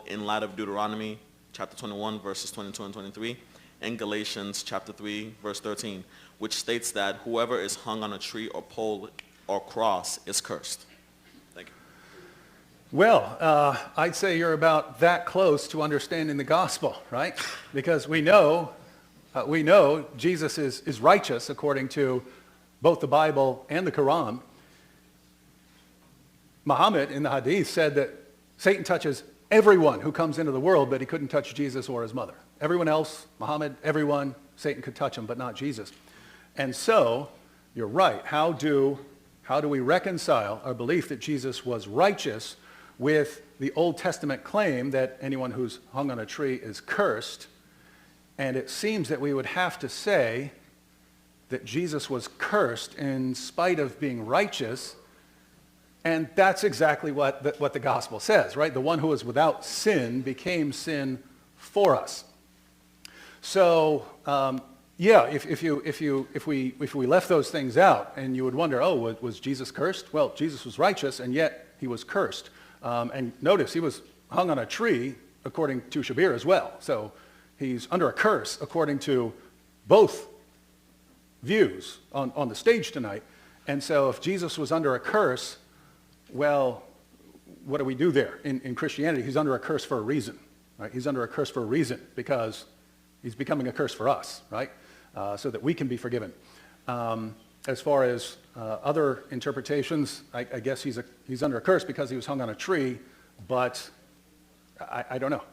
in light of Deuteronomy chapter 21, verses 22 and 23, and Galatians chapter 3, verse 13, which states that whoever is hung on a tree or pole or cross is cursed? Thank you. Well, I'd say you're about that close to understanding the gospel, right? Because we know Jesus is righteous according to both the Bible and the Quran. Muhammad in the Hadith said that Satan touches everyone who comes into the world, but he couldn't touch Jesus or his mother. Everyone else, Muhammad, everyone, Satan could touch him, but not Jesus. And so, you're right. How do we reconcile our belief that Jesus was righteous with the Old Testament claim that anyone who's hung on a tree is cursed? And it seems that we would have to say that Jesus was cursed in spite of being righteous. And that's exactly what the gospel says, right? The one who is without sin became sin for us. So, if we left those things out, and you would wonder, oh, was Jesus cursed? Well, Jesus was righteous, and yet he was cursed. And notice he was hung on a tree, according to Shabir as well. So he's under a curse, according to both views on the stage tonight. And so if Jesus was under a curse, well, what do we do there? In Christianity, he's under a curse for a reason, right? He's under a curse for a reason because he's becoming a curse for us, right? So that we can be forgiven. As far as other interpretations, I guess he's under a curse because he was hung on a tree, but I don't know.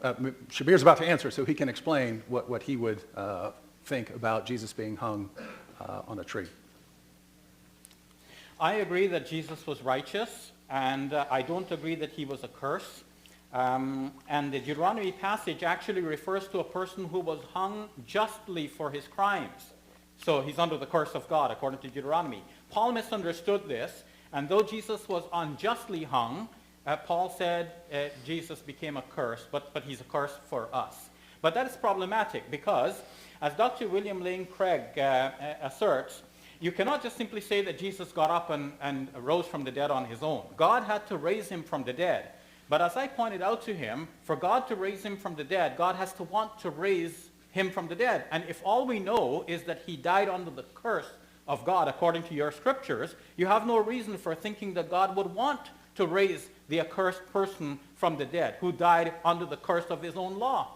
Shabir's about to answer, so he can explain what he would think about Jesus being hung on a tree. I agree that Jesus was righteous, and I don't agree that he was a curse. And the Deuteronomy passage actually refers to a person who was hung justly for his crimes. So he's under the curse of God, according to Deuteronomy. Paul misunderstood this, and though Jesus was unjustly hung, Paul said Jesus became a curse, but he's a curse for us. But that is problematic because, as Dr. William Lane Craig asserts, you cannot just simply say that Jesus got up and rose from the dead on his own. God had to raise him from the dead. But as I pointed out to him, for God to raise him from the dead, God has to want to raise him from the dead. And if all we know is that he died under the curse of God, according to your scriptures, you have no reason for thinking that God would want to raise the accursed person from the dead, who died under the curse of his own law.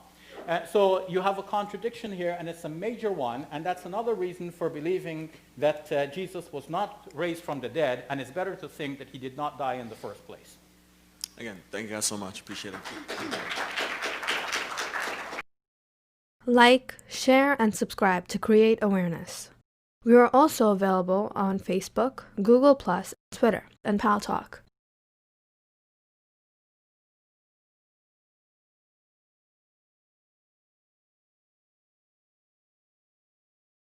So you have a contradiction here, and it's a major one, and that's another reason for believing that Jesus was not raised from the dead, and it's better to think that he did not die in the first place. Again, thank you guys so much. Appreciate it. Like, share, and subscribe to create awareness. We are also available on Facebook, Google+, Twitter, and Paltalk.